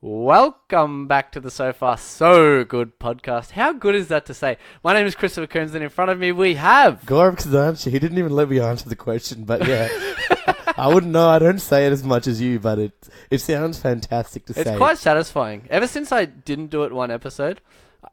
Welcome back to the So Far So Good podcast. How good is that to say? My name is Christopher Coombs, and in front of me we have... Gaurav Khazanchi. He didn't even let me answer the question, but yeah. I wouldn't know. I don't say it as much as you, but it sounds fantastic to say. It's quite satisfying. Ever since I didn't do it one episode,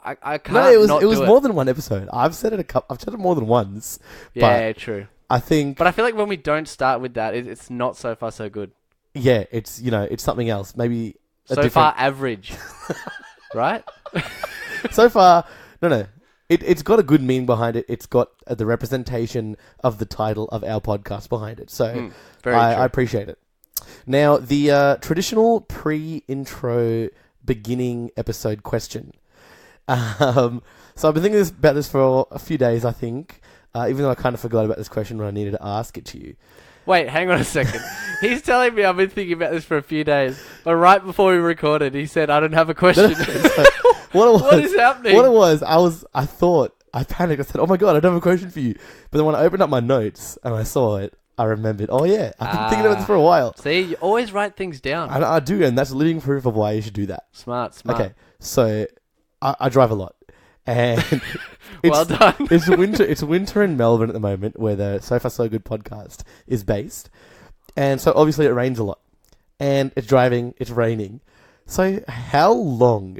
I can't No, it was do more than one episode. I've said it more than once. Yeah, true. I think... But I feel like when we don't start with that, it's not So Far So Good. Yeah, it's something else. Maybe... So far average, right? So far, no. It's got a good meaning behind it. It's got the representation of the title of our podcast behind it. So I appreciate it. Now, the traditional pre-intro beginning episode question. So I've been thinking about this for a few days, I think, even though I kind of forgot about this question when I needed to ask it to you. Wait, hang on a second. He's telling me I've been thinking about this for a few days, but right before we recorded, he said, I don't have a question. What is happening? What it was, I panicked. I said, oh my God, I don't have a question for you. But then when I opened up my notes and I saw it, I remembered, oh yeah, I've been thinking about this for a while. See, you always write things down. I do, and that's living proof of why you should do that. Smart. Okay, so I drive a lot. And well done. It's winter in Melbourne at the moment, where the So Far So Good podcast is based, and so obviously it rains a lot, and it's raining. So how long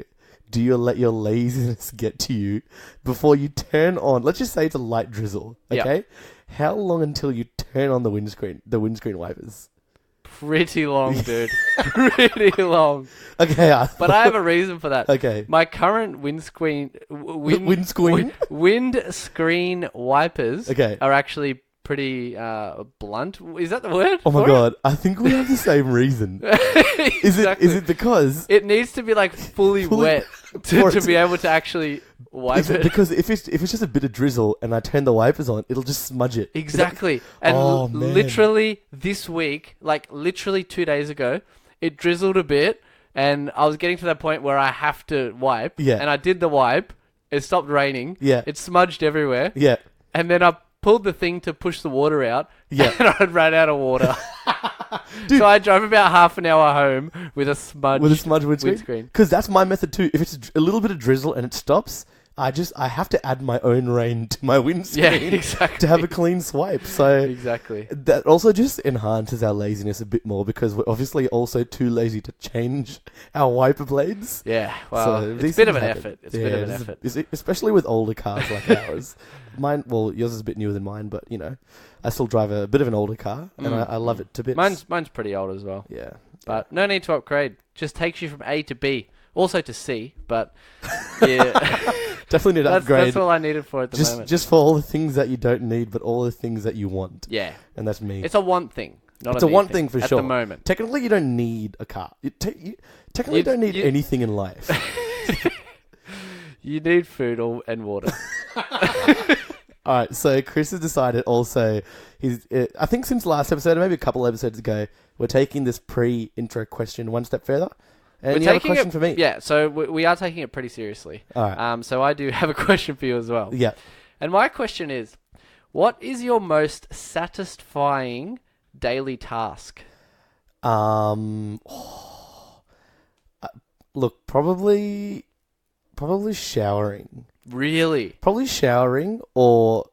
do you let your laziness get to you before you turn on? Let's just say it's a light drizzle. Okay, Yep. How long until you turn on the windscreen wipers? Pretty long, dude. Pretty long. Okay, but I have a reason for that. Okay. My current windscreen wipers are actually pretty blunt. Is that the word? Oh my God, I think we have the same reason. Exactly. Is it because it needs to be like fully wet to be able to actually wipe it? Because if it's just a bit of drizzle and I turn the wipers on, it'll just smudge it. Exactly. And literally this week, like literally 2 days ago, it drizzled a bit and I was getting to that point where I have to wipe. Yeah. And I did the wipe. It stopped raining. Yeah. It smudged everywhere. Yeah. And then I pulled the thing to push the water out. Yeah. And I ran out of water. Dude, so I drove about half an hour home with a smudged windscreen. Because that's my method too. If it's a little bit of drizzle and it stops, I have to add my own rain to my windscreen. Yeah, exactly. To have a clean swipe. So exactly. That also just enhances our laziness a bit more because we're obviously also too lazy to change our wiper blades. Yeah, well, so it's a bit of an effort. It's a bit of an effort. Especially with older cars like ours. Yours is a bit newer than mine, but I still drive a bit of an older car, and I love it to bits. Mine's pretty old as well. Yeah. But no need to upgrade. Just takes you from A to B. Also to C, but yeah. Definitely need to upgrade. That's all I needed for at the moment. Just for all the things that you don't need, but all the things that you want. Yeah. And that's me. It's a want thing, not it's a a want thing for at sure. At the moment. Technically, you don't need a car. You don't need anything in life. You need food and water. All right, so Chris has decided also, I think since last episode, or maybe a couple episodes ago, we're taking this pre-intro question one step further. And you have a question for me? Yeah, so we are taking it pretty seriously. All right. So I do have a question for you as well. Yeah. And my question is, what is your most satisfying daily task? Look, probably showering. Really? Probably showering or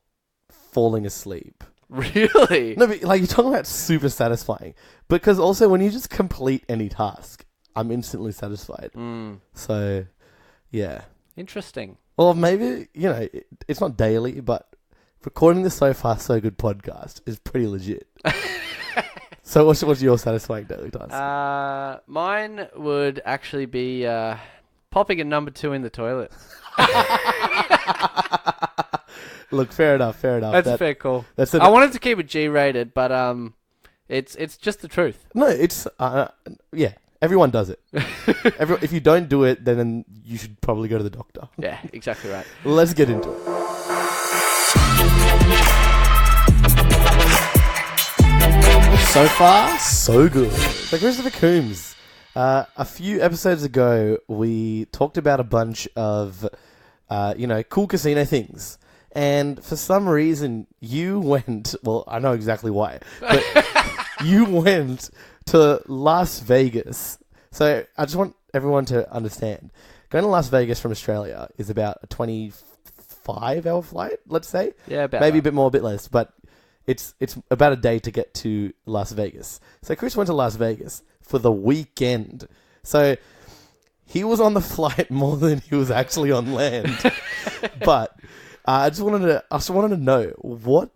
falling asleep. Really? No, but you're talking about super satisfying. Because also when you just complete any task, I'm instantly satisfied. So, yeah. Interesting. Well, maybe, it's not daily, but recording the So Far So Good podcast is pretty legit. So what's your satisfying daily task? Mine would actually be popping a number 2 in the toilet. Look, fair enough. That's a fair call. I wanted to keep it G-rated, but it's just the truth. No, it's yeah. Everyone does it. If you don't do it, then you should probably go to the doctor. Yeah, exactly right. Let's get into it. So far, so good. So Christopher Coombs, a few episodes ago, we talked about a bunch of, cool casino things. And for some reason, you went, well, I know exactly why, but you went to Las Vegas. So I just want everyone to understand, going to Las Vegas from Australia is about a 25-hour flight, let's say. Yeah, about maybe that. a bit more, a bit less, but it's about a day to get to Las Vegas. So Chris went to Las Vegas for the weekend. So he was on the flight more than he was actually on land. But I just wanted to know what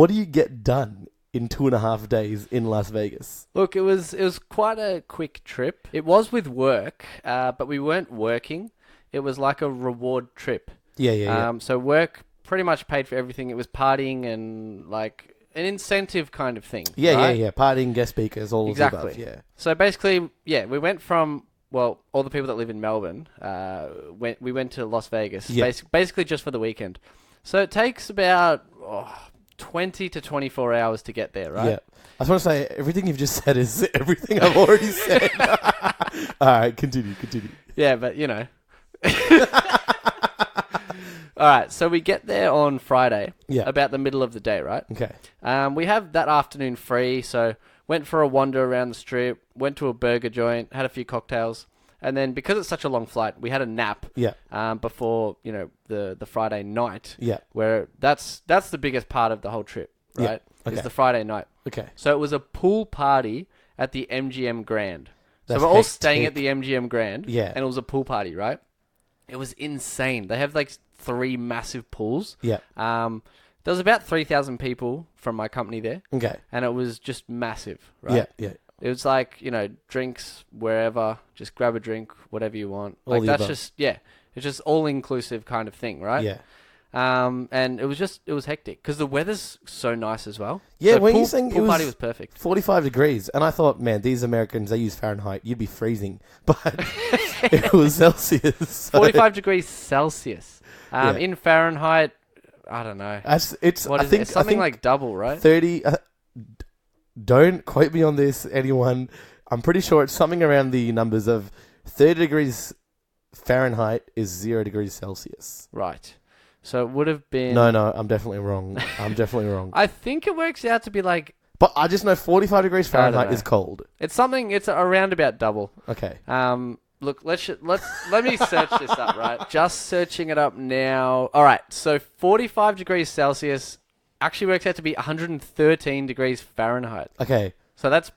do you get done in 2.5 days in Las Vegas? Look, it was quite a quick trip. It was with work, but we weren't working. It was like a reward trip. Yeah. So work pretty much paid for everything. It was partying and like an incentive kind of thing. Right? Yeah. Partying, guest speakers, all exactly. of the above. Yeah. So basically, we went from, well, all the people that live in Melbourne, we went to Las Vegas, basically just for the weekend. So it takes about 20 to 24 hours to get there, right? Yeah. I just want to say, everything you've just said is everything I've already said. All right, continue. Yeah, but you know. All right, so we get there on Friday, about the middle of the day, right? Okay. We have that afternoon free, so went for a wander around the strip, went to a burger joint, had a few cocktails, and then because it's such a long flight, we had a nap. Before the Friday night. Where that's the biggest part of the whole trip, right? Okay. Is the Friday night. Okay. So it was a pool party at the MGM Grand. That's so we're all hectic. staying at the MGM Grand. Yeah. And it was a pool party, right? It was insane. They have like 3 massive pools. Yeah. There was about 3,000 people from my company there. Okay. And it was just massive, right? Yeah. It was like, drinks wherever, just grab a drink, whatever you want. All Like the that's above. just, it's just all inclusive kind of thing, right? Yeah. And it was hectic because the weather's so nice as well. Yeah, so when you're saying pool party was perfect. 45 degrees, and I thought, man, these Americans, they use Fahrenheit, you'd be freezing, but it was Celsius. So 45 degrees Celsius. In Fahrenheit, I don't know. It's something like double, right? 30. Don't quote me on this, anyone. I'm pretty sure it's something around the numbers of 30 degrees Fahrenheit is 0 degrees Celsius. Right. So it would have been... No, I'm definitely wrong. I think it works out to be like... But I just know 45 degrees Fahrenheit is cold. It's around about double. Okay. Look, let me search this up, right? Just searching it up now. All right, so 45 degrees Celsius actually works out to be 113 degrees Fahrenheit. Okay. So that's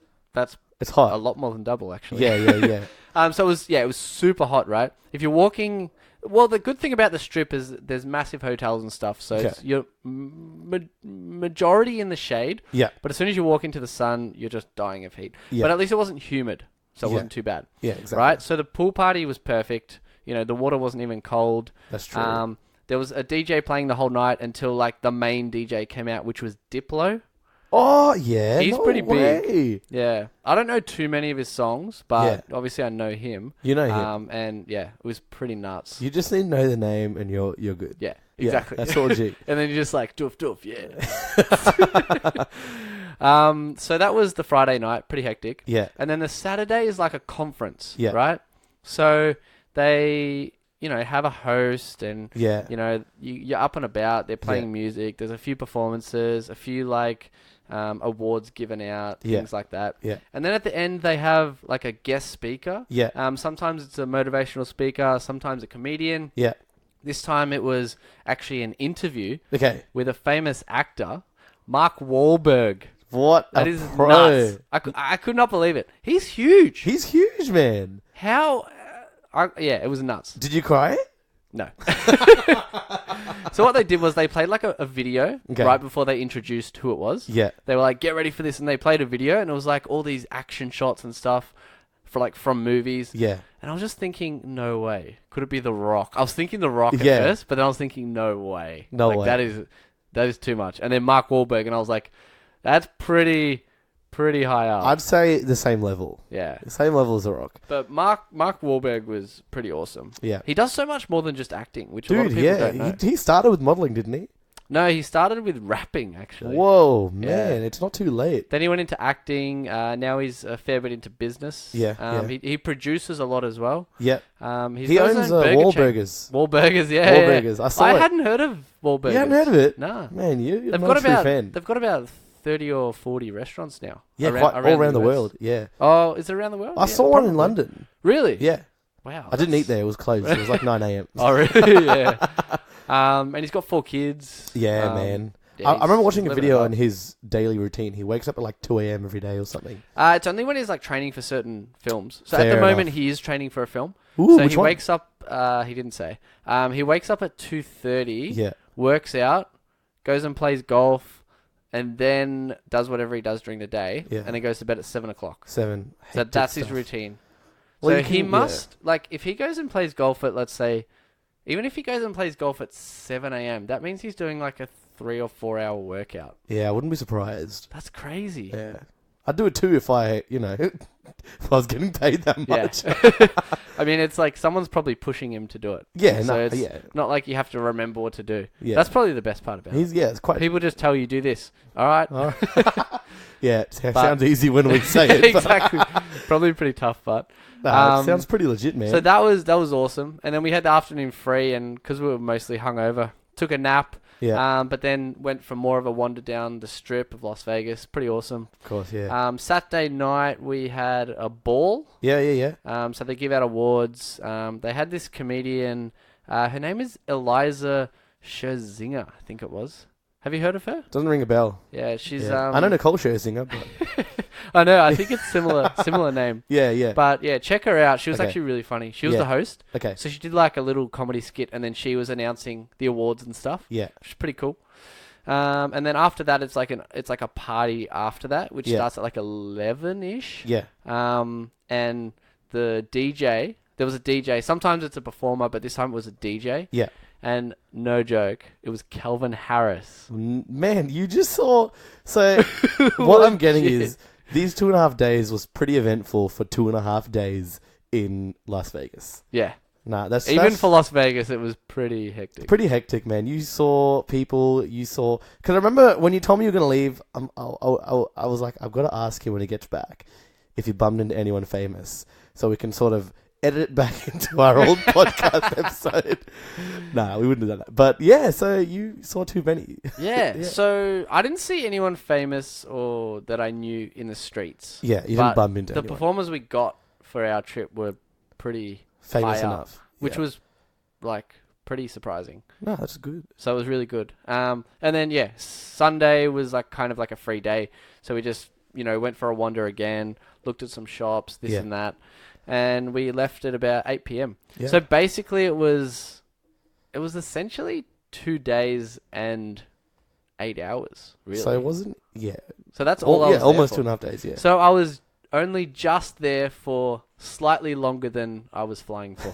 it's hot. A lot more than double, actually. Yeah. So it was super hot, right? If you're walking... Well, the good thing about the strip is there's massive hotels and stuff, so it's you're majority in the shade. Yeah. But as soon as you walk into the sun, you're just dying of heat. Yeah. But at least it wasn't humid, so it wasn't too bad. Yeah, exactly. Right? So the pool party was perfect. The water wasn't even cold. That's true. There was a DJ playing the whole night until like the main DJ came out, which was Diplo. Oh, yeah. He's pretty way. big. Yeah. I don't know too many of his songs, but obviously I know him. You know him. And it was pretty nuts. You just need to know the name and you're good. Yeah, exactly. Yeah, that's all G. And then you're just like, doof, yeah. So that was the Friday night, pretty hectic. Yeah. And then the Saturday is like a conference, Yeah. right? So they... have a host and, you're up and about. They're playing music. There's a few performances, a few, like, awards given out, things like that. Yeah. And then at the end, they have, like, a guest speaker. Yeah. Sometimes it's a motivational speaker, sometimes a comedian. Yeah. This time it was actually an interview with a famous actor, Mark Wahlberg. What that a is pro. Nuts. I could not believe it. He's huge. He's huge, man. How... it was nuts. Did you cry? No. So what they did was they played like a video right before they introduced who it was. Yeah. They were like, get ready for this. And they played a video and it was like all these action shots and stuff from movies. Yeah. And I was just thinking, no way. Could it be The Rock? I was thinking The Rock at first, but then I was thinking, no way. No way. That is too much. And then Mark Wahlberg and I was like, that's pretty high up. I'd say the same level. Yeah. The same level as The Rock. But Mark Wahlberg was pretty awesome. Yeah. He does so much more than just acting, which a lot of people don't know. He started with modelling, didn't he? No, he started with rapping, actually. Whoa, man. It's not too late. Then he went into acting. Now he's a fair bit into business. Yeah. He produces a lot as well. Yeah. He owns Wahlburgers. Wahlburgers, yeah. Wahlburgers. I hadn't heard of Wahlburgers. You hadn't heard of it? No. Man, you're not a true fan. They've got about 30 or 40 restaurants now. Yeah, all around the world. Yeah. Oh, is it around the world? I saw one in London. Really? Yeah. Wow. I didn't eat there. It was closed. It was like 9 a.m. Oh, really? Yeah. And he's got 4 kids. Yeah, man. Yeah, I remember watching a video on his daily routine. He wakes up at like 2 a.m. every day or something. It's only when he's like training for certain films. So Fair at the moment, enough. he is training for a film. Ooh, so which he one? wakes up. He didn't say. He wakes up at 2:30. Yeah. Works out, goes and plays golf, and then does whatever he does during the day. Yeah. And then goes to bed at 7 o'clock. 7. So that's his routine. Well, so he must like if he goes and plays golf at, let's say, even if he goes and plays golf at 7 a.m., that means he's doing like a 3 or 4 hour workout. Yeah, I wouldn't be surprised. That's crazy. Yeah. I'd do it too if I, if I was getting paid that much. Yeah. I mean, it's like someone's probably pushing him to do it. Yeah, so it's not like you have to remember what to do. Yeah. That's probably the best part about it. It's quite... People just tell you, do this. All right. Yeah, it sounds easy when we say it. Exactly. Probably pretty tough, but... it sounds pretty legit, man. So that was awesome. And then we had the afternoon free, and because we were mostly hungover, took a nap. Yeah. But then went for more of a wander down the strip of Las Vegas. Pretty awesome. Of course, yeah. Saturday night we had a ball. Yeah. So they give out awards. They had this comedian. Her name is Eliza Scherzinger, I think it was. Have you heard of her? Doesn't ring a bell. Yeah, she's... Yeah. I know Nicole Scherzinger, but... I know, I think it's similar name. Yeah. But yeah, check her out. She was actually really funny. She was the host. Okay. So she did like a little comedy skit, and then she was announcing the awards and stuff. Yeah. Which is pretty cool. And then after that, it's like a party after that, which starts at like 11-ish. Yeah. And the DJ, there was a DJ. Sometimes it's a performer, but this time it was a DJ. Yeah. And no joke, it was Calvin Harris. Man, you just saw... So, what I'm getting is, these 2.5 days was pretty eventful for 2.5 days in Las Vegas. Yeah. Nah, that's... Even for Las Vegas, it was pretty hectic. Pretty hectic, man. You saw people, Because I remember when you told me you were going to leave, I was like, I've got to ask him when he gets back if he bumped into anyone famous, so we can sort of edit it back into our old podcast episode. Nah, we wouldn't have done that. But yeah, so you saw too many. Yeah, so I didn't see anyone famous or that I knew in the streets. Yeah, you didn't bump into anyone. The performers we got for our trip were pretty famous enough. Which was like pretty surprising. No, that's good. So it was really good. And then Sunday was like kind of like a free day. So we just, went for a wander again, looked at some shops, this and that. And we left at about 8 p.m. Yeah. So basically it was essentially 2 days and 8 hours, really. So it wasn't, So that's all I was almost there for. 2.5 days, yeah. So I was only just there for slightly longer than I was flying for.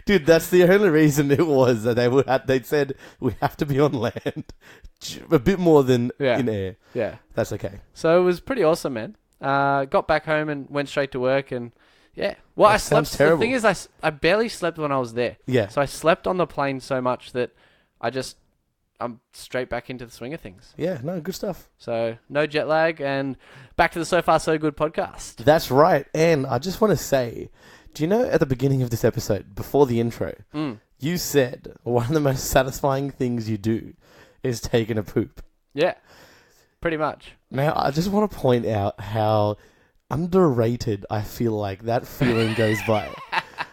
Dude, that's the only reason it was that they'd said we have to be on land a bit more than in air. Yeah. That's okay. So it was pretty awesome, man. Got back home and went straight to work and well, I slept. Terrible. The thing is, I barely slept when I was there. Yeah. So I slept on the plane so much that I'm straight back into the swing of things. Yeah, no, good stuff. So no jet lag and back to the So Far So Good podcast. That's right. And I just want to say, do you know at the beginning of this episode, before the intro, you said one of the most satisfying things you do is taking a poop. Yeah, pretty much. Now, I just want to point out how underrated I feel like that feeling goes by.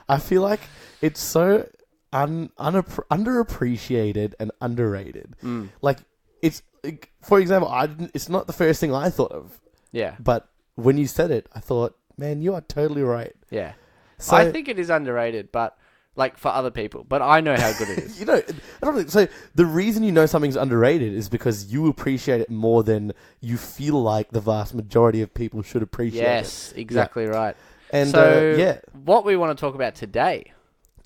I feel like it's so underappreciated and underrated. Like, for example, it's not the first thing I thought of. Yeah. But when you said it, I thought, man, you are totally right. Yeah. So, I think it is underrated, but like for other people, but I know how good it is. I don't think so. The reason you know something's underrated is because you appreciate it more than you feel like the vast majority of people should appreciate it. Yes, exactly right. And so, what we want to talk about today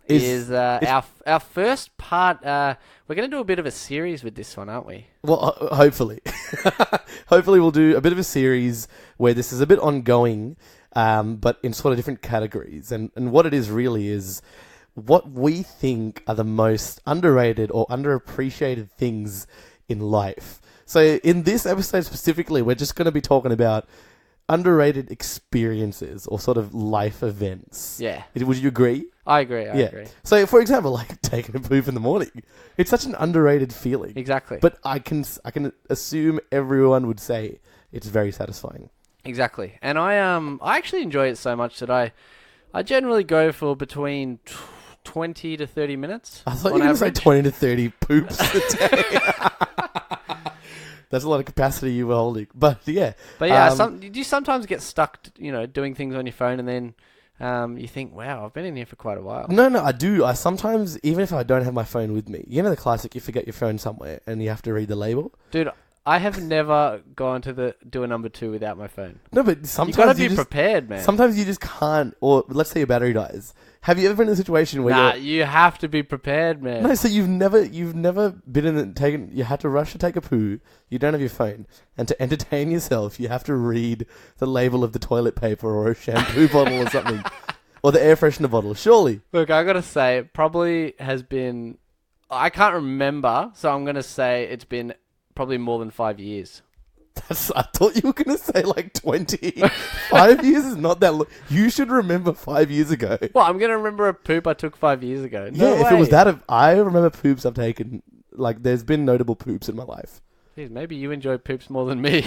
is our first part. We're going to do a bit of a series with this one, aren't we? Well, hopefully. Hopefully we'll do a bit of a series where this is a bit ongoing, but in sort of different categories. And what it is really is what we think are the most underrated or underappreciated things in life. So in this episode specifically, we're just going to be talking about underrated experiences or sort of life events. Yeah. Would you agree? I agree. I agree. So, for example, like taking a poop in the morning, it's such an underrated feeling. Exactly. But I can assume everyone would say it's very satisfying. Exactly. And I actually enjoy it so much that I I generally go for between 20 to 30 minutes. I thought you were going to say 20 to 30 poops a day. That's a lot of capacity you were holding. But yeah. But yeah, you sometimes get stuck, doing things on your phone and then you think, wow, I've been in here for quite a while. No, I do. I sometimes, even if I don't have my phone with me, the classic, you forget your phone somewhere and you have to read the label. Dude, I have never gone to do a number 2 without my phone. No, but sometimes you got to be prepared, man. Sometimes you just can't, or let's say your battery dies. Have you ever been in a situation where you have to be prepared, man. No, so you've never been in you had to rush to take a poo, you don't have your phone, and to entertain yourself, you have to read the label of the toilet paper or a shampoo bottle or something, or the air freshener bottle, surely. Look, I got to say, it probably has been, I can't remember, so I'm going to say it's been probably more than 5 years. I thought you were going to say like 20. 5 years is not that long. You should remember 5 years ago. Well, I'm going to remember a poop I took 5 years ago. No way. If it was that, I remember poops I've taken. Like, there's been notable poops in my life. Jeez, maybe you enjoy poops more than me.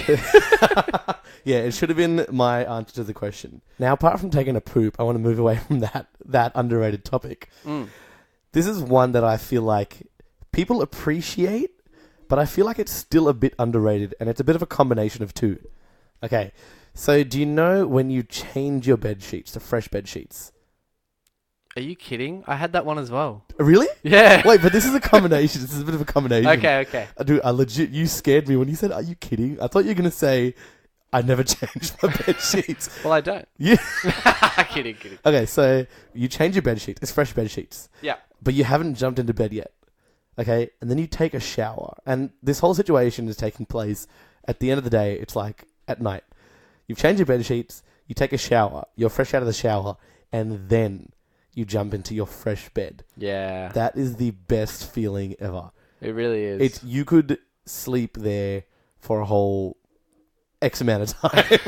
Yeah, it should have been my answer to the question. Now, apart from taking a poop, I want to move away from that underrated topic. This is one that I feel like people appreciate, but I feel like it's still a bit underrated, and it's a bit of a combination of two. Okay, so do you know when you change your bed sheets to fresh bed sheets? Are you kidding? I had that one as well. Really? Yeah. Wait, but this is a combination. This is a bit of a combination. Okay. Dude, you scared me when you said, are you kidding? I thought you were going to say, I never changed my bed sheets. Well, I don't. Yeah. Kidding. Okay, so you change your bed sheets. It's fresh bed sheets. Yeah. But you haven't jumped into bed yet. Okay, and then you take a shower. And this whole situation is taking place at the end of the day. It's like at night. You've changed your bed sheets. You take a shower. You're fresh out of the shower. And then you jump into your fresh bed. Yeah. That is the best feeling ever. It really is. You could sleep there for a whole X amount of time.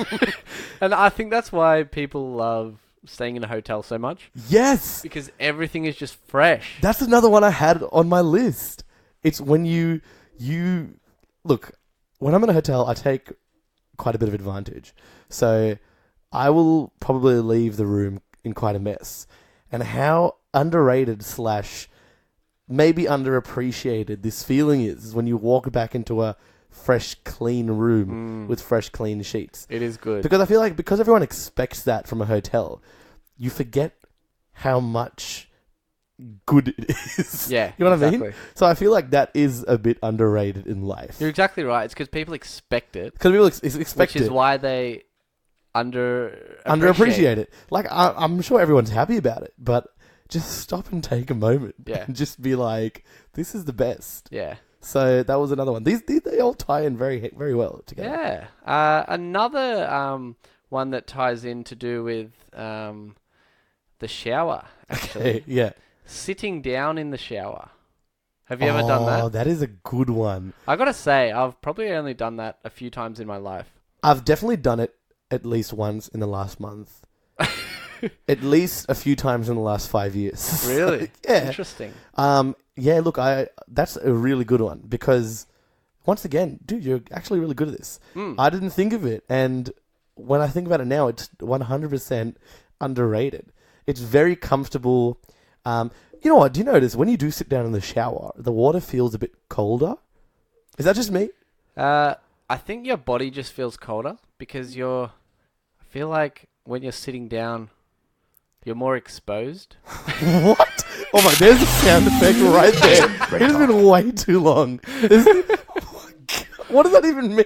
And I think that's why people love staying in a hotel so much. Yes. Because everything is just fresh. That's another one I had on my list. It's when you look, when I'm in a hotel, I take quite a bit of advantage. So I will probably leave the room in quite a mess. And how underrated / maybe underappreciated this feeling is when you walk back into a fresh, clean room with fresh, clean sheets. It is good. Because I feel like because everyone expects that from a hotel, you forget how much good it is. Yeah, you know what I mean? So I feel like that is a bit underrated in life. You're exactly right. It's because people expect it. Because people expect it. Which is why they underappreciate it. Like, I'm sure everyone's happy about it, but just stop and take a moment. Yeah. And just be like, this is the best. Yeah. So that was another one. They all tie in very, very well together. Yeah. Another one that ties in to do with the shower, actually. Okay, yeah. Sitting down in the shower. Have you ever done that? Oh, that is a good one. I gotta say, I've probably only done that a few times in my life. I've definitely done it at least once in the last month. At least a few times in the last 5 years. Really? Yeah. Interesting. Yeah, look, that's a really good one because, once again, dude, you're actually really good at this. I didn't think of it, and when I think about it now, it's 100% underrated. It's very comfortable. You know what? Do you notice when you do sit down in the shower, the water feels a bit colder? Is that just me? I think your body just feels colder because I feel like when you're sitting down, you're more exposed. What? Oh my, there's a sound effect right there. It has been way too long. What does that even mean?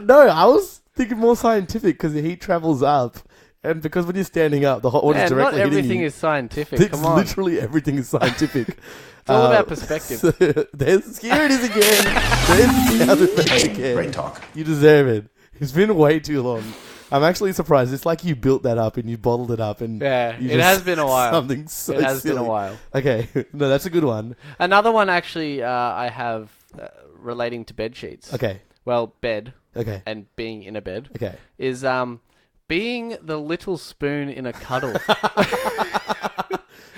No, I was thinking more scientific because the heat travels up. And because when you're standing up, the hot water is directly hitting you. Not everything is scientific. Come on. Literally everything is scientific. It's all about perspective. So here it is again. There's the sound effect again. Great talk. You deserve it. It's been way too long. I'm actually surprised. It's like you built that up and you bottled it up. And yeah, it has been a while. Something so It has silly. been a while. Okay. No, that's a good one. Another one, actually, I have relating to bed sheets. Okay. Well, bed. Okay. And being in a bed. Okay. Is being the little spoon in a cuddle.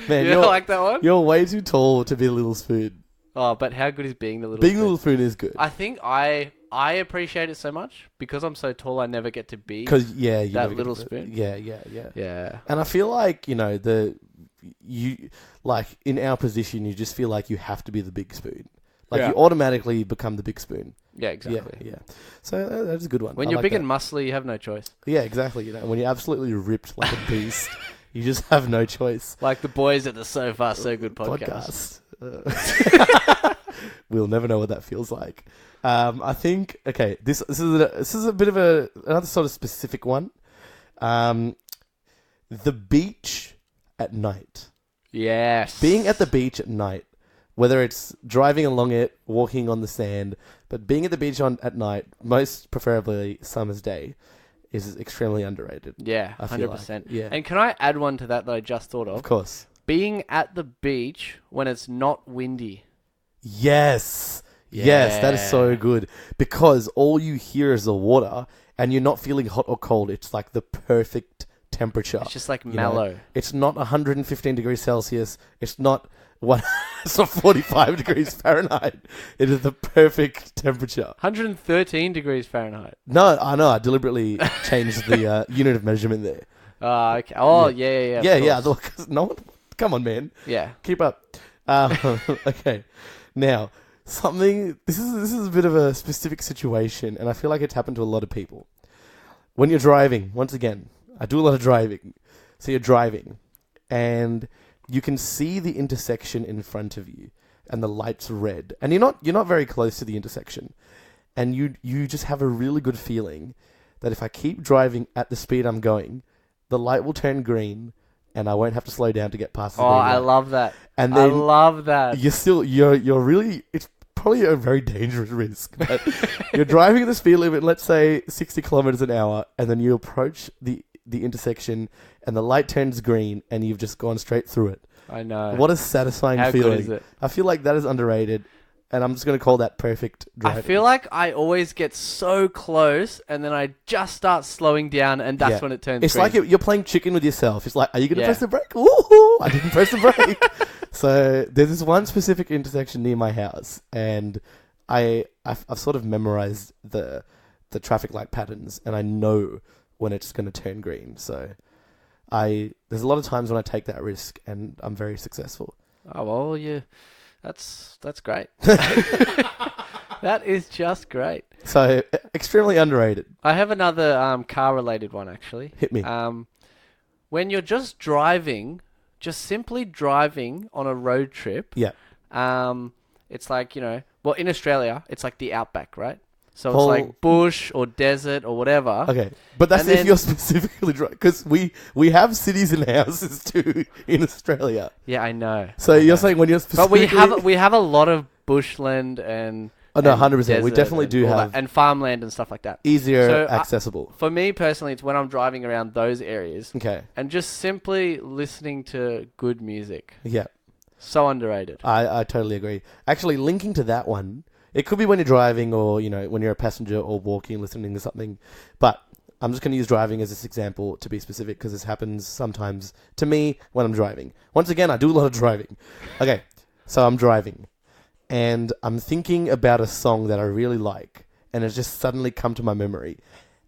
Man, you like that one? You're way too tall to be a little spoon. Oh, but how good is being the little spoon? Being a little spoon is good. I think I I appreciate it so much because I'm so tall. I never get to be you that little spoon. Yeah. And I feel like you like in our position, you just feel like you have to be the big spoon. Like you automatically become the big spoon. Yeah, exactly. Yeah. So that's a good one. When you're big and muscly, you have no choice. Yeah, exactly. When you're absolutely ripped like a beast, you just have no choice. Like the boys at the So Far So Good podcast. We'll never know what that feels like. I think this is a bit of another sort of specific one. The beach at night. Yes. Being at the beach at night. Whether it's driving along it, walking on the sand, but being at the beach at night, most preferably summer's day, is extremely underrated. Yeah, 100%. Like. Yeah. And can I add one to that I just thought of? Of course. Being at the beach when it's not windy. Yes. Yeah. Yes, that is so good. Because all you hear is the water, and you're not feeling hot or cold. It's like the perfect temperature. It's just like mellow. It's not 115 degrees Celsius. It's not... It's not 45 degrees Fahrenheit. It is the perfect temperature. 113 degrees Fahrenheit. No, I know. I deliberately changed the unit of measurement there. Okay. Oh, yeah. Yeah. No one, come on, man. Yeah. Keep up. Okay. Now, something. This is a bit of a specific situation, and I feel like it's happened to a lot of people. When you're driving, once again, I do a lot of driving. So you're driving, and you can see the intersection in front of you, and the light's red, and you're not very close to the intersection, and you just have a really good feeling that if I keep driving at the speed I'm going, the light will turn green, and I won't have to slow down to get past the green light. I love that. And then I love that. You're really, it's probably a very dangerous risk, but you're driving at the speed limit, let's say 60 kilometers an hour, and then you approach the intersection and the light turns green and you've just gone straight through it. I know. What a satisfying feeling. How good is it? I feel like that is underrated, and I'm just going to call that perfect driving. I feel like I always get so close and then I just start slowing down and that's when it turns It's green. like you're playing chicken with yourself. It's like, are you going to press the brake? Ooh, I didn't press the brake. So there's this one specific intersection near my house, and I've sort of memorized the traffic light patterns, and I know when it's going to turn green. So there's a lot of times when I take that risk, and I'm very successful. Oh well, yeah, that's great. That is just great. So extremely underrated. I have another car-related one actually. Hit me. When you're just simply driving on a road trip. Yeah. It's like in Australia, it's like the outback, right? So it's like bush or desert or whatever. Okay, but that's if you're specifically driving, because we have cities and houses too in Australia. Yeah, I know. So you're saying when you're specifically... But we have a lot of bushland and... Oh, no, 100%. We definitely do have... And farmland and stuff like that. Easier accessible. For me personally, it's when I'm driving around those areas. Okay. And just simply listening to good music. Yeah. So underrated. I totally agree. Actually, linking to that one... It could be when you're driving or, when you're a passenger or walking, listening to something. But I'm just going to use driving as this example to be specific because this happens sometimes to me when I'm driving. Once again, I do a lot of driving. Okay, so I'm driving and I'm thinking about a song that I really like and it's just suddenly come to my memory.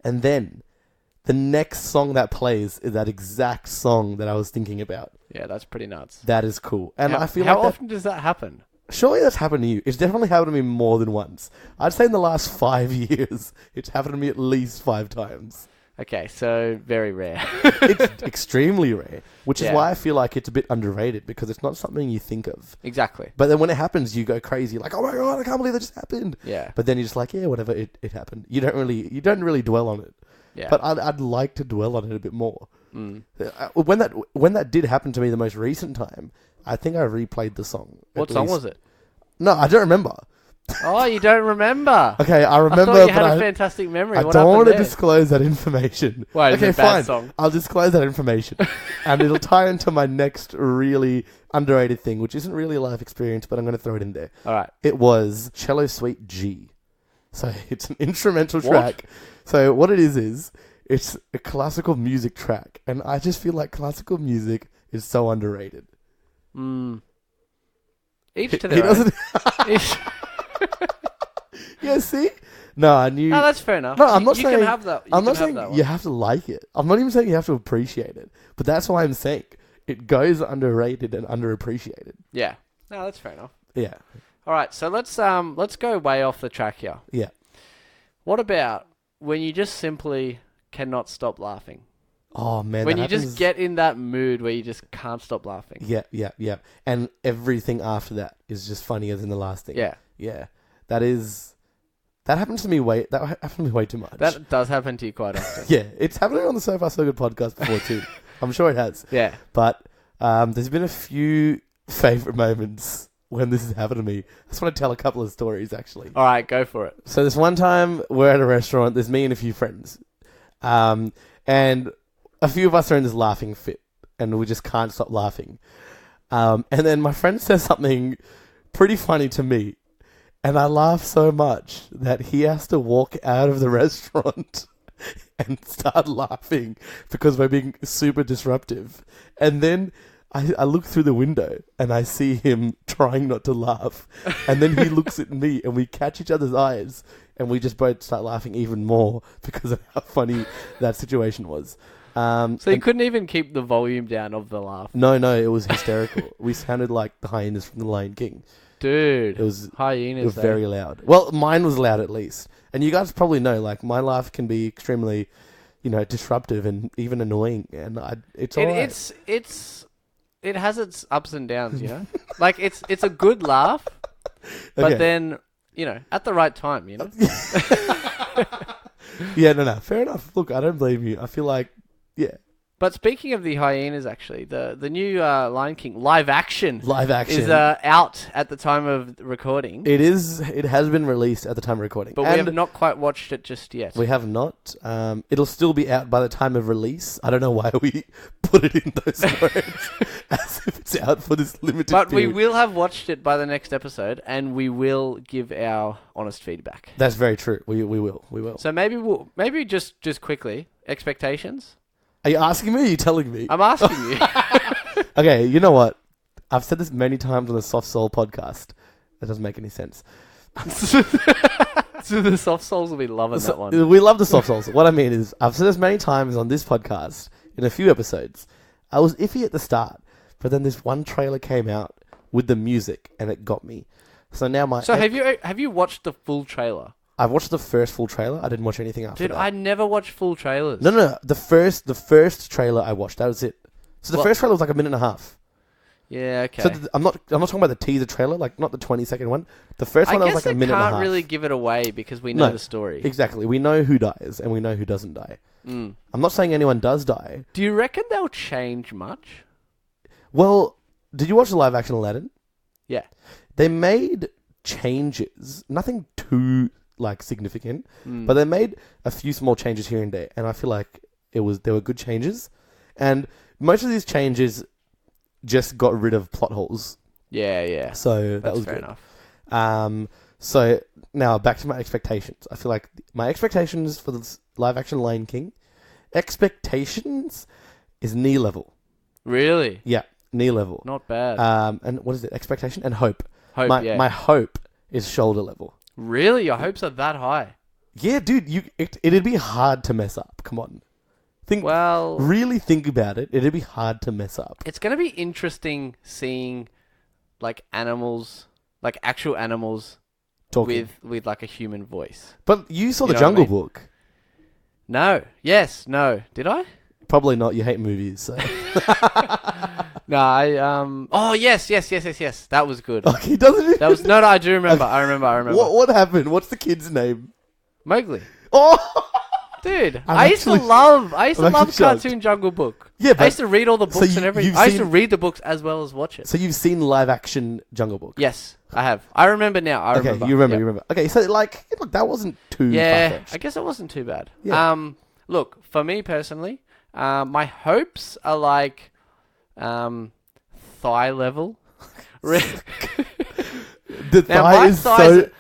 And then the next song that plays is that exact song that I was thinking about. Yeah, that's pretty nuts. That is cool. And I feel how often does that happen? Surely that's happened to you. It's definitely happened to me more than once. I'd say in the last 5 years, it's happened to me at least 5 times. Okay, so very rare. It's extremely rare, which is why I feel like it's a bit underrated because it's not something you think of. Exactly. But then when it happens, you go crazy, like, oh my God, I can't believe that just happened. Yeah. But then you're just like, yeah, whatever, it happened. You don't really dwell on it. Yeah. But I'd like to dwell on it a bit more. Mm. When that did happen to me the most recent time, I think I replayed the song. What song was it? No, I don't remember. Oh, you don't remember? Okay, I remember. I thought you had a fantastic memory. I don't want to disclose that information. Why, okay, it's a bad fine. Song? I'll disclose that information. And it'll tie into my next really underrated thing, which isn't really a life experience, but I'm going to throw it in there. All right. It was Cello Suite G. So it's an instrumental track. So what it is it's a classical music track. And I just feel like classical music is so underrated. Each to their own. Yeah, see? No, I knew... No, that's fair enough. No, I'm not you saying... can have that. I'm not saying you have to like it. I'm not even saying you have to appreciate it. But that's why I'm saying it goes underrated and underappreciated. Yeah. No, that's fair enough. Yeah. All right, so let's go way off the track here. Yeah. What about when you just simply cannot stop laughing? Oh, man. When you just get in that mood where you just can't stop laughing. Yeah. And everything after that is just funnier than the last thing. Yeah. Yeah. That happens to me way too much. That does happen to you quite often. Yeah. It's happened on the So Far So Good podcast before too. I'm sure it has. Yeah. But there's been a few favourite moments when this has happened to me. I just want to tell a couple of stories, actually. All right, go for it. So this one time, we're at a restaurant. There's me and a few friends. And a few of us are in this laughing fit. And we just can't stop laughing. And then my friend says something pretty funny to me. And I laugh so much that he has to walk out of the restaurant and start laughing because we're being super disruptive. And then I look through the window and I see him trying not to laugh. And then he looks at me and we catch each other's eyes and we just both start laughing even more because of how funny that situation was. So you couldn't even keep the volume down of the laugh? No, it was hysterical. We sounded like the hyenas from The Lion King. Dude, it was hyenas. It was very loud. Well, mine was loud at least. And you guys probably know, like, my laugh can be extremely, disruptive and even annoying. And it's all right. It has its ups and downs, like, it's a good laugh, but then, at the right time, Yeah, no, fair enough. Look, I don't blame you. I feel like, yeah. But speaking of the hyenas, actually, the new Lion King live action is out at the time of recording. It is. It has been released at the time of recording. But we have not quite watched it just yet. We have not. It'll still be out by the time of release. I don't know why we put it in those words as if it's out for this limited But period. we will have watched it by the next episode, and we will give our honest feedback. That's very true. We will. So maybe just quickly, expectations? Are you asking me or are you telling me? I'm asking you. Okay, you know what? I've said this many times on the Soft Soul podcast. That doesn't make any sense. So the Soft Souls will be loving that one. We love the Soft Souls. What I mean is, I've said this many times on this podcast, in a few episodes. I was iffy at the start, but then this one trailer came out with the music, and it got me. So now have you watched the full trailer? I've watched the first full trailer. I didn't watch anything after that. Dude, I never watch full trailers. No. The first trailer I watched, that was it. So the first trailer was like a minute and a half. Yeah, okay. So I'm not talking about the teaser trailer, like not the 20-second one. The first one was like a minute and a half. I can't really give it away because we know the story. Exactly. We know who dies and we know who doesn't die. I'm not saying anyone does die. Do you reckon they'll change much? Well, did you watch the live action Aladdin? Yeah. They made changes, nothing too significant, but they made a few small changes here and there, and I feel like they were good changes, and most of these changes just got rid of plot holes. Yeah. So that was fair good enough. So now back to my expectations. I feel like my expectations for the live action Lion King is knee level. Really? Yeah, knee level. Not bad. And what is it? Expectation and hope. Yeah. My hope is shoulder level. Really? Your hopes are that high? Yeah, dude. It'd be hard to mess up. Come on. Really think about it. It'd be hard to mess up. It's going to be interesting seeing animals, actual animals talking with a human voice. But you saw the Jungle Book. No. Yes. No. Did I? Probably not. You hate movies, so. No, Oh, yes. That was good. Okay, doesn't it? That was no. I do remember. I remember. What happened? What's the kid's name? Mowgli. Oh, dude, I used to love cartoon Jungle Book. Yeah, but I used to read all the books and everything. I used to read the books as well as watch it. So you've seen live action Jungle Book? Yes, I have. I remember now. Okay, you remember. Okay, so look, that wasn't too far-fetched. I guess it wasn't too bad. Yeah. Look, for me personally, my hopes are thigh level. The thigh is the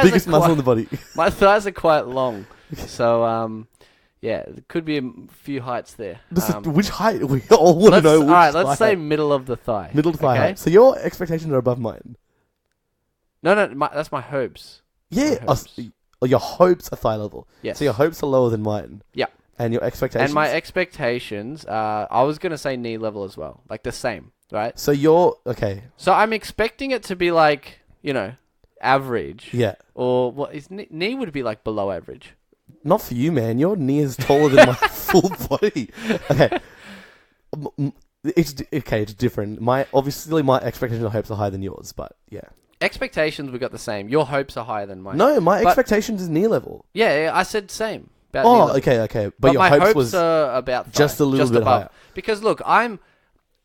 biggest muscle in the body. My thighs are quite long. So, there could be a few heights there. Which height? We all want to know which Alright, let's say middle of the thigh. Middle of the thigh height. So your expectations are above mine. No, that's my hopes. Yeah. Your hopes are thigh level. Yes. So your hopes are lower than mine. Yeah. And your expectations? And my expectations, I was going to say knee level as well. Like the same, right? So you're... Okay. So I'm expecting it to be like, average. Yeah. Or what is knee would be like below average. Not for you, man. Your knee is taller than my full body. Okay. It's different. Obviously my expectations and hopes are higher than yours, but yeah. Expectations, we got the same. Your hopes are higher than mine. No, my expectations is knee level. Yeah, I said same. Okay. But your my hopes was are about just a little bit above. higher. Because look, I'm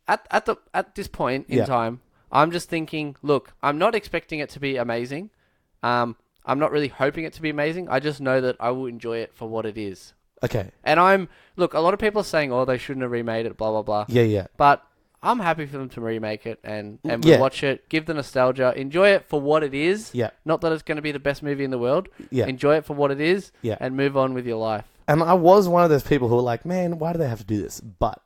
at this point in time, I'm just thinking, look, I'm not expecting it to be amazing. I'm not really hoping it to be amazing. I just know that I will enjoy it for what it is. Okay. And look, a lot of people are saying, oh, they shouldn't have remade it, blah, blah, blah. Yeah. But I'm happy for them to remake it and watch it, give the nostalgia, enjoy it for what it is. Yeah. Not that it's going to be the best movie in the world. Yeah. Enjoy it for what it is. Yeah. And move on with your life. And I was one of those people who were like, man, why do they have to do this? But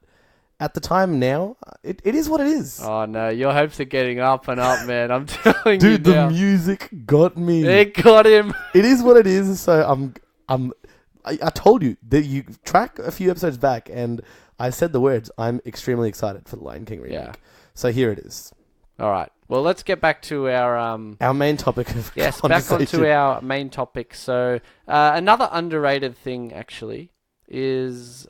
at the time now, it is what it is. Oh, no. Your hopes are getting up and up, man. I'm telling you Dude, now. The music got me. It got him. It is what it is. So I told you that you track a few episodes back and I said the words, I'm extremely excited for the Lion King remake. Yeah. So here it is. All right. Well, let's get back to our main topic of conversation. Back onto our main topic. So another underrated thing, actually, is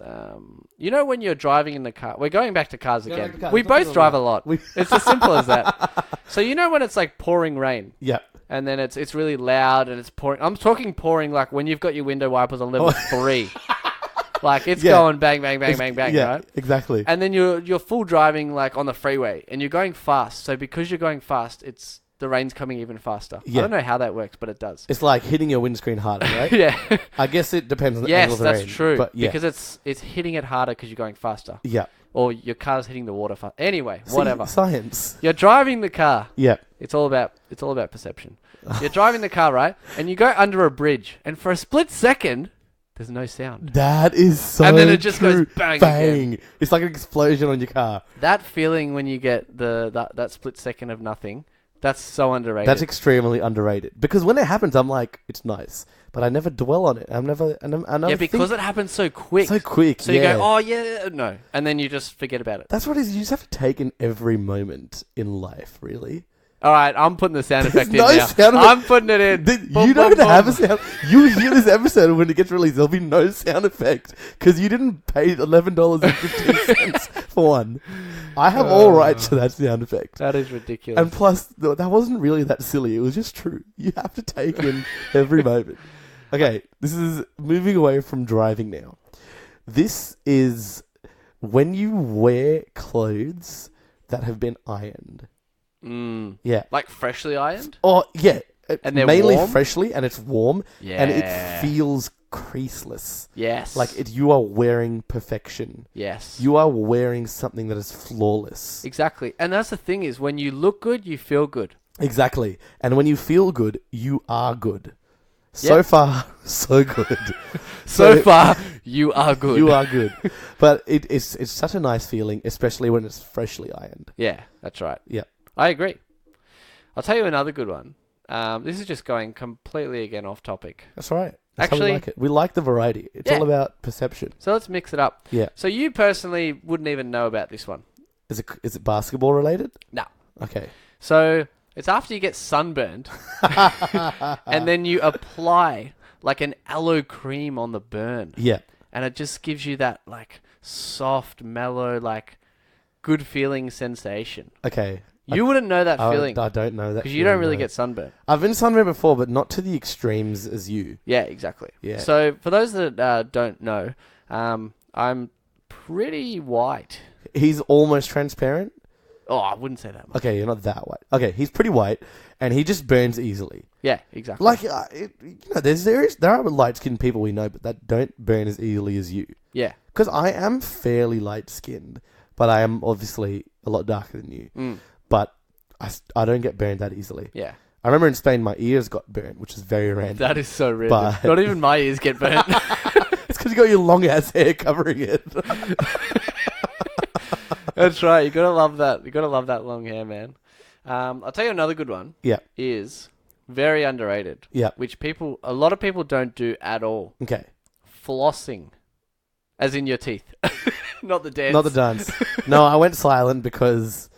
when you're driving in the car. We're going back to cars again. We both drive a lot. It's as simple as that. So when it's like pouring rain. Yeah. And then it's really loud and it's pouring. I'm talking pouring like when you've got your window wipers on level 3. Like it's going bang, bang, bang, bang, bang, yeah, right? Exactly. And then you're full driving like on the freeway and you're going fast. So because you're going fast, the rain's coming even faster. Yeah. I don't know how that works, but it does. It's like hitting your windscreen harder, right? Yeah. I guess it depends on the angle of the rain. Yes, that's true. But because it's hitting it harder because you're going faster. Yeah. Or your car's hitting the water fast. Anyway, whatever. Science. You're driving the car. Yeah. It's all about perception. You're driving the car, right? And you go under a bridge, and for a split second, there's no sound. That is so true. And then it just goes bang. Again. It's like an explosion on your car. That feeling when you get that split second of nothing, that's so underrated. That's extremely underrated. Because when it happens, I'm like, it's nice. But I never dwell on it. Because it happens so quick. So quick, So you go, oh, yeah, no. And then you just forget about it. That's what it is. You just have to take in every moment in life, really. All right, I'm putting the sound effect in now. I'm putting it in. You don't have a sound. You hear this episode when it gets released, there'll be no sound effect because you didn't pay $11.15 for one. I have all rights to that sound effect. That is ridiculous. And plus, that wasn't really that silly. It was just true. You have to take in every moment. Okay, this is moving away from driving now. This is when you wear clothes that have been ironed. Yeah. Like freshly ironed? Oh, yeah. And they're mainly warm? freshly, and it's warm. Yeah. And it feels creaseless. Yes. Like you are wearing perfection. Yes. You are wearing something that is flawless. Exactly. And that's the thing is, when you look good, you feel good. Exactly. And when you feel good, you are good. So far, so good. So far, you are good. You are good. But it's such a nice feeling, especially when it's freshly ironed. Yeah, that's right. Yeah. I agree. I'll tell you another good one. This is just going completely again off topic. That's all right. That's Actually, how we like it. We like the variety. It's all about perception. So let's mix it up. Yeah. So you personally wouldn't even know about this one. Is it basketball related? No. Okay. So it's after you get sunburned and then you apply like an aloe cream on the burn. Yeah. And it just gives you that like soft, mellow, like good feeling sensation. Okay. You wouldn't know that feeling. I don't know that. Because you don't really get sunburned. I've been sunburned before, but not to the extremes as you. Yeah, exactly. Yeah. So for those that don't know, I'm pretty white. He's almost transparent? Oh, I wouldn't say that much. Okay, you're not that white. Okay, he's pretty white, and he just burns easily. Yeah, exactly. Like, there are light-skinned people we know, but that don't burn as easily as you. Yeah. Because I am fairly light-skinned, but I am obviously a lot darker than you. Mm. But I don't get burned that easily. Yeah. I remember in Spain, my ears got burnt, which is very random. That is so random. Not even my ears get burnt. It's because you got your long-ass hair covering it. That's right. You gotta love that. You gotta love that long hair, man. I'll tell you another good one. Yeah. Is very underrated. Yeah. Which a lot of people don't do at all. Okay. Flossing. As in your teeth. Not the dance. Not the dance. No, I went silent because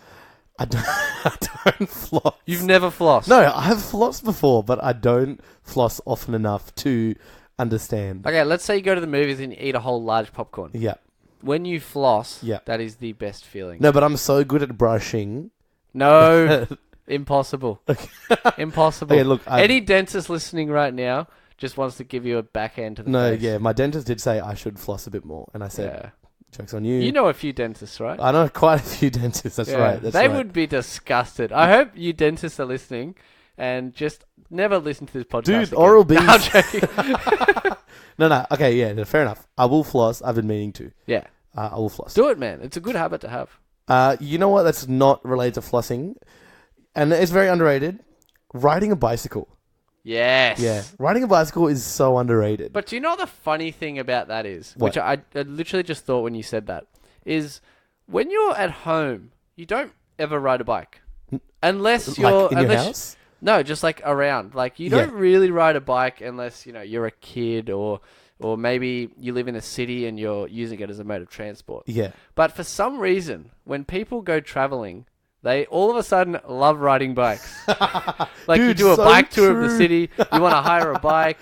I don't floss. You've never flossed? No, I have flossed before, but I don't floss often enough to understand. Okay, let's say you go to the movies and you eat a whole large popcorn. Yeah. When you floss, that is the best feeling. No, but I'm so good at brushing. No, impossible. Okay. Impossible. Okay, look, any dentist listening right now just wants to give you a backhand to the face. No, yeah, my dentist did say I should floss a bit more, and I said, joke's on you. You know a few dentists, right? I know quite a few dentists, that's right. They would be disgusted. I hope you dentists are listening and just never listen to this podcast Dude, again. Oral-B's. No, I'm joking. No, okay, yeah, fair enough. I will floss. I've been meaning to. Yeah. I will floss. Do it, man. It's a good habit to have. You know what? That's not related to flossing, and it's very underrated. Riding a bicycle. Yes. Yeah. Riding a bicycle is so underrated. But do you know what the funny thing about that is? What? Which I literally just thought when you said that, is when you're at home, you don't ever ride a bike. Unless you're... Like in your house? No, just like around. Like you don't really ride a bike unless, you're a kid or maybe you live in a city and you're using it as a mode of transport. Yeah. But for some reason, when people go traveling, they all of a sudden love riding bikes. Like Dude, you do a so bike tour true. of the city, you want to hire a bike.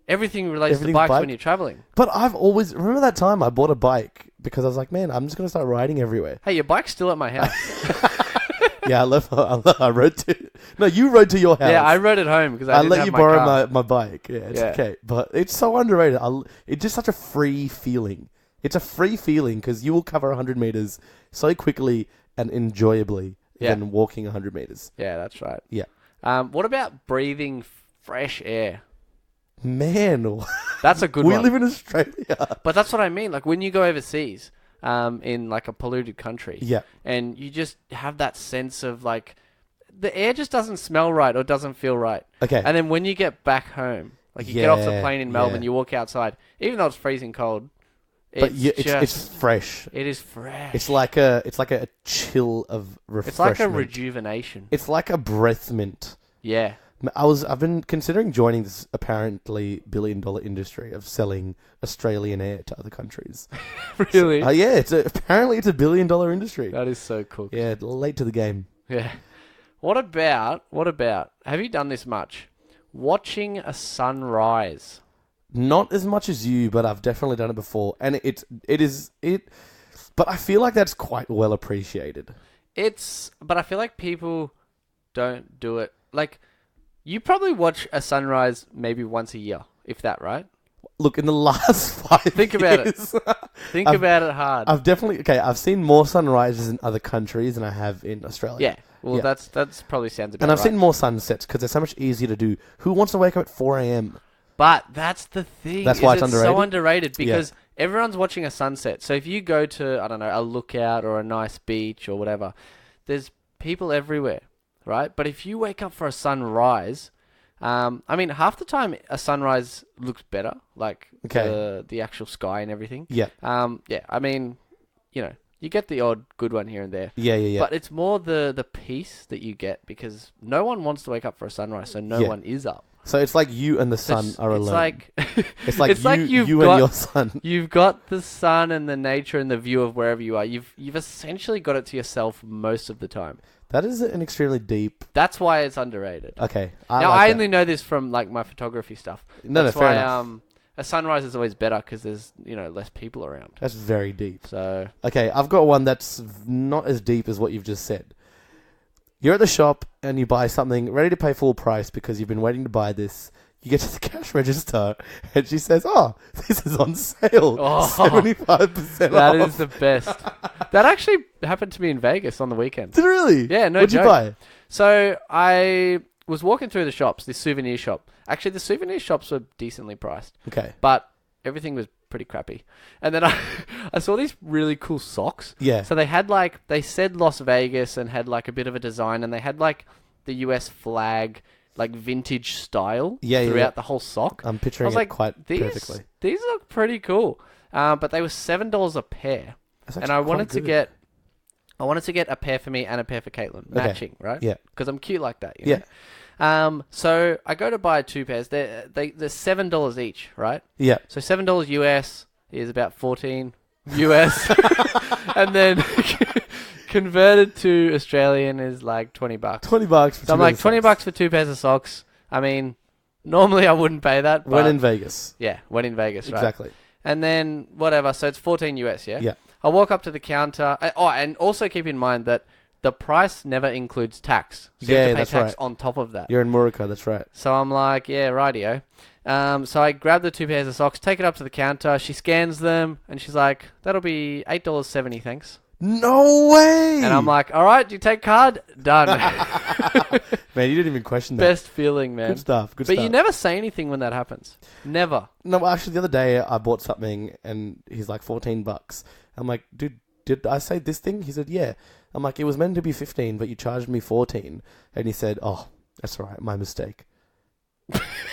Everything relates to bikes when you're traveling. But I've always... Remember that time I bought a bike because I was like, man, I'm just going to start riding everywhere. Hey, your bike's still at my house. Yeah, I rode to... No, you rode to your house. Yeah, I rode it home because I let you borrow my bike. Yeah, it's okay. But it's so underrated. It's just such a free feeling. It's a free feeling because you will cover 100 meters so quickly and enjoyably than walking 100 meters. Yeah, that's right. Yeah. What about breathing fresh air? Man. That's a good one. We live in Australia. But that's what I mean. Like when you go overseas... in like a polluted country. Yeah. And you just have that sense of like the air just doesn't smell right or doesn't feel right. Okay. And then when you get back home, like you get off the plane in Melbourne, you walk outside, even though it's freezing cold, it's fresh. It is fresh. It's like a chill of refreshment. It's like a rejuvenation. It's like a breath mint. Yeah. I've been considering joining this apparently billion-dollar industry of selling Australian air to other countries. Really? So, yeah, apparently it's a billion-dollar industry. That is so cool. Yeah, late to the game. Yeah. What about, have you done this much? Watching a sunrise. Not as much as you, but I've definitely done it before. And but I feel like that's quite well appreciated. But I feel like people don't do it. Like, you probably watch a sunrise maybe once a year, if that, right? Look, in the last 5 years... Think about it. Think about it hard. I've seen more sunrises in other countries than I have in Australia. Yeah. Well, that's probably sounds about right. And I've seen more sunsets because they're so much easier to do. Who wants to wake up at 4 a.m.? But that's the thing. That's why it's underrated? So underrated because everyone's watching a sunset. So if you go to, I don't know, a lookout or a nice beach or whatever, there's people everywhere, right? But if you wake up for a sunrise... I mean, half the time a sunrise looks better, like the actual sky and everything. Yeah. I mean, you get the odd good one here and there. Yeah. But it's more the peace that you get because no one wants to wake up for a sunrise, so no one is up. So it's like you and the sun are alone. It's like you and your sun. You've got the sun and the nature and the view of wherever you are. You've essentially got it to yourself most of the time. That is an extremely deep... That's why it's underrated. Okay. I only know this from like my photography stuff. That's fair enough. A sunrise is always better because there's less people around. That's very deep. So okay, I've got one that's not as deep as what you've just said. You're at the shop and you buy something ready to pay full price because you've been waiting to buy this. You get to the cash register and she says, "Oh, this is on sale, 75% off." That is the best. That actually happened to me in Vegas on the weekend. Did it really? Yeah, no What'd joke. you buy? So I was walking through the shops, this souvenir shop. Actually, the souvenir shops were decently priced. Okay. But everything was pretty crappy. And then I saw these really cool socks. Yeah. So they had they said Las Vegas and had like a bit of a design and they had like the US flag, like vintage style throughout the whole sock. I'm picturing it quite perfectly. These look pretty cool. But they were $7 a pair. And I wanted to get a pair for me and a pair for Caitlin, matching, right? Yeah. Because I'm cute like that, you know? So I go to buy 2 pairs. They're $7 each, right? Yeah. So $7 US is about 14 US, and then converted to Australian is like $20. $20. So I'm like $20 for 2 pairs of socks. I mean, normally I wouldn't pay that. But when in Vegas. Yeah, when in Vegas, right? Exactly. And then whatever. So it's 14 US, yeah. Yeah. I walk up to the counter. And also keep in mind that the price never includes tax. So you have to pay tax on top of that. You're in Morocco, that's right. So I'm like, yeah, rightio. So I grab the 2 pairs of socks, take it up to the counter. She scans them, and she's like, that'll be $8.70, thanks. No way! And I'm like, all right, do you take card? Done. Man, you didn't even question that. Best feeling, man. Good stuff, But you never say anything when that happens. Never. No, actually, the other day I bought something, and he's like $14. I'm like, dude, did I say this thing? He said, yeah. I'm like, it was meant to be 15, but you charged me 14. And he said, oh, that's all right, my mistake.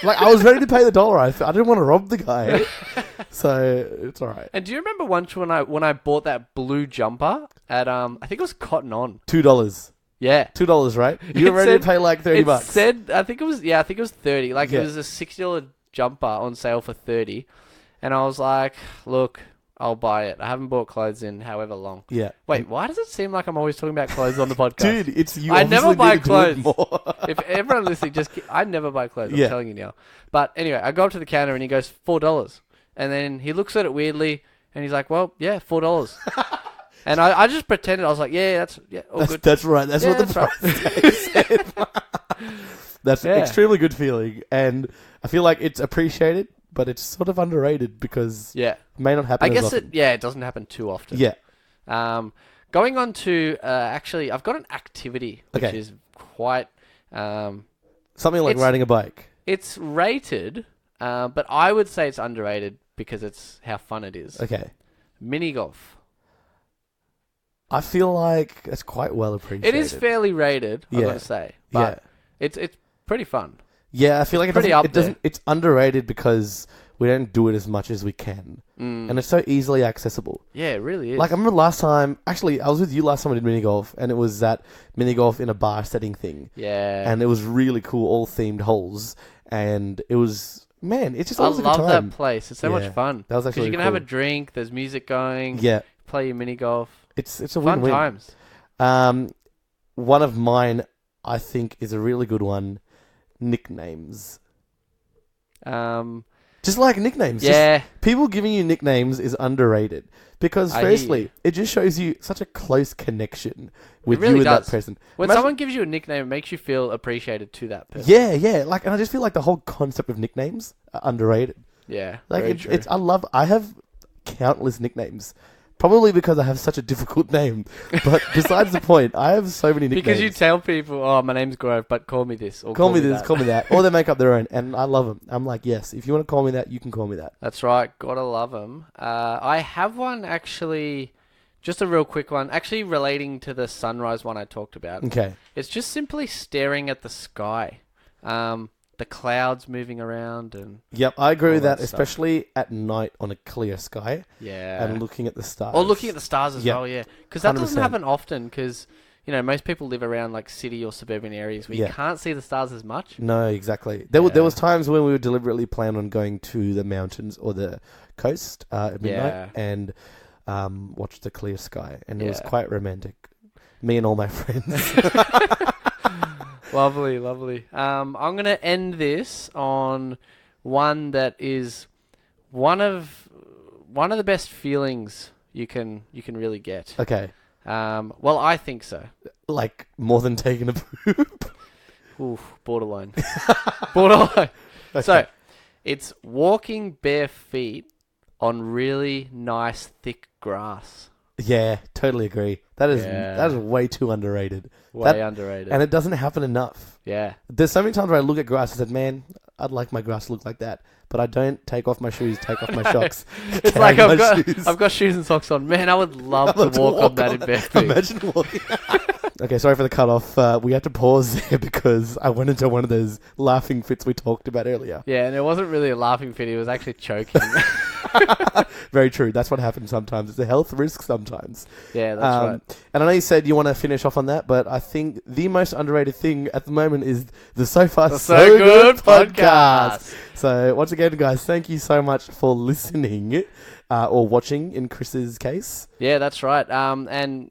Like, I was ready to pay the dollar. I didn't want to rob the guy. So, it's all right. And do you remember once when I bought that blue jumper at, I think it was Cotton On? $2. Yeah. $2, right? You were ready to pay like $30. It said, I think it was $30. Like, it was a $60 jumper on sale for $30. And I was like, look, I'll buy it. I haven't bought clothes in however long. Yeah. Wait, why does it seem like I'm always talking about clothes on the podcast? Dude, it's you. I never buy clothes. More. If everyone listening, I never buy clothes. I'm telling you now. But anyway, I go up to the counter and he goes, $4. And then he looks at it weirdly and he's like, well, yeah, $4. And I just pretended. I was like, all good. That's right. That's what the price said. That's an extremely good feeling. And I feel like it's appreciated. But it's sort of underrated because it may not happen as often. It doesn't happen too often. Yeah. Going on to, actually, I've got an activity, which is quite... something like riding a bike. It's rated, but I would say it's underrated because it's how fun it is. Okay. Mini golf. I feel like it's quite well appreciated. It is fairly rated, I've got to say. But it's pretty fun. Yeah, I feel like it's underrated because we don't do it as much as we can. And it's so easily accessible. Yeah, it really is. Like, I remember last time, actually, I was with you last time I did mini golf, and it was that mini golf in a bar setting thing. Yeah. And it was really cool, all themed holes. And it was, man, it's just always a good time. I love that place. It's so much fun. That was actually because you can have a drink, there's music going. Yeah. Play your mini golf. It's a win-win. Fun times. One of mine, I think, is a really good one. Nicknames. Just like nicknames. Yeah. Just people giving you nicknames is underrated. Because firstly, it just shows you such a close connection with you and that person. When someone gives you a nickname, it makes you feel appreciated to that person. Yeah, yeah. Like, and I just feel like the whole concept of nicknames are underrated. Yeah. Like I have countless nicknames. Probably because I have such a difficult name. But besides the point, I have so many nicknames. Because you tell people, oh, my name's Gaurav, but call me this. Or call me this, call me that. Or they make up their own. And I love them. I'm like, yes, if you want to call me that, you can call me that. That's right. Gotta love them. I have one, actually, just a real quick one, actually relating to the sunrise one I talked about. Okay. It's just simply staring at the sky. The clouds moving around and... Yep, I agree with that, especially at night on a clear sky. Yeah. And looking at the stars. Or looking at the stars as well, yeah. Because that doesn't happen often because, you know, most people live around like city or suburban areas where you can't see the stars as much. No, exactly. There was times when we would deliberately plan on going to the mountains or the coast at midnight and watch the clear sky. And it was quite romantic. Me and all my friends. Lovely, lovely. I'm going to end this on one that is one of the best feelings you can really get. Okay. Well, I think so. Like more than taking a poop? Oof, borderline. Borderline. Okay. So, it's walking bare feet on really nice thick grass. Yeah, totally agree. That is way too underrated. Way underrated. And it doesn't happen enough. Yeah. There's so many times where I look at grass and said, man, I'd like my grass to look like that. But I don't take off my shoes, take off my socks. It's like I've got shoes and socks on. Man, I would love to walk on that in bare feet. Imagine walking. Okay, sorry for the cut-off. We had to pause there because I went into one of those laughing fits we talked about earlier. Yeah, and it wasn't really a laughing fit. It was actually choking. Very true. That's what happens sometimes. It's a health risk sometimes. Yeah, that's right. And I know you said you want to finish off on that, but I think the most underrated thing at the moment is the So Far So Good podcast. So once again, guys, thank you so much for listening or watching in Chris's case. Yeah, that's right. And,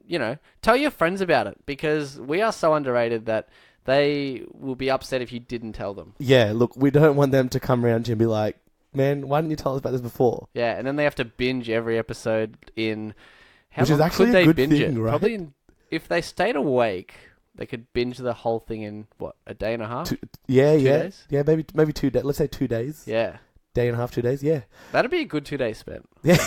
tell your friends about it because we are so underrated that they will be upset if you didn't tell them. Yeah, look, we don't want them to come around to you and be like, man, why didn't you tell us about this before? Yeah, and then they have to binge every episode in... Which is actually a good thing, right? Probably if they stayed awake, they could binge the whole thing in, a day and a half? 2 days? Yeah, maybe 2 days. Let's say 2 days. Yeah. Day and a half, 2 days, yeah. That'd be a good 2 days spent. Yeah.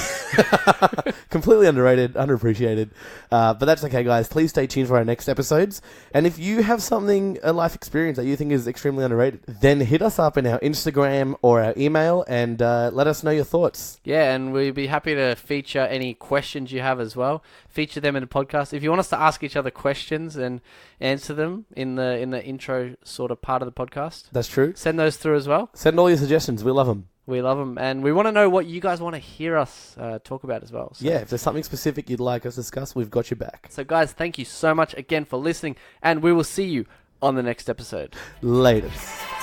Completely underrated, underappreciated. But that's okay, guys. Please stay tuned for our next episodes. And if you have a life experience that you think is extremely underrated, then hit us up in our Instagram or our email and let us know your thoughts. Yeah, and we'd be happy to feature any questions you have as well. Feature them in the podcast. If you want us to ask each other questions and answer them in the intro sort of part of the podcast. That's true. Send those through as well. Send all your suggestions. We love them. We love them, and we want to know what you guys want to hear us talk about as well. So. Yeah, if there's something specific you'd like us to discuss, we've got your back. So, guys, thank you so much again for listening, and we will see you on the next episode. Latest.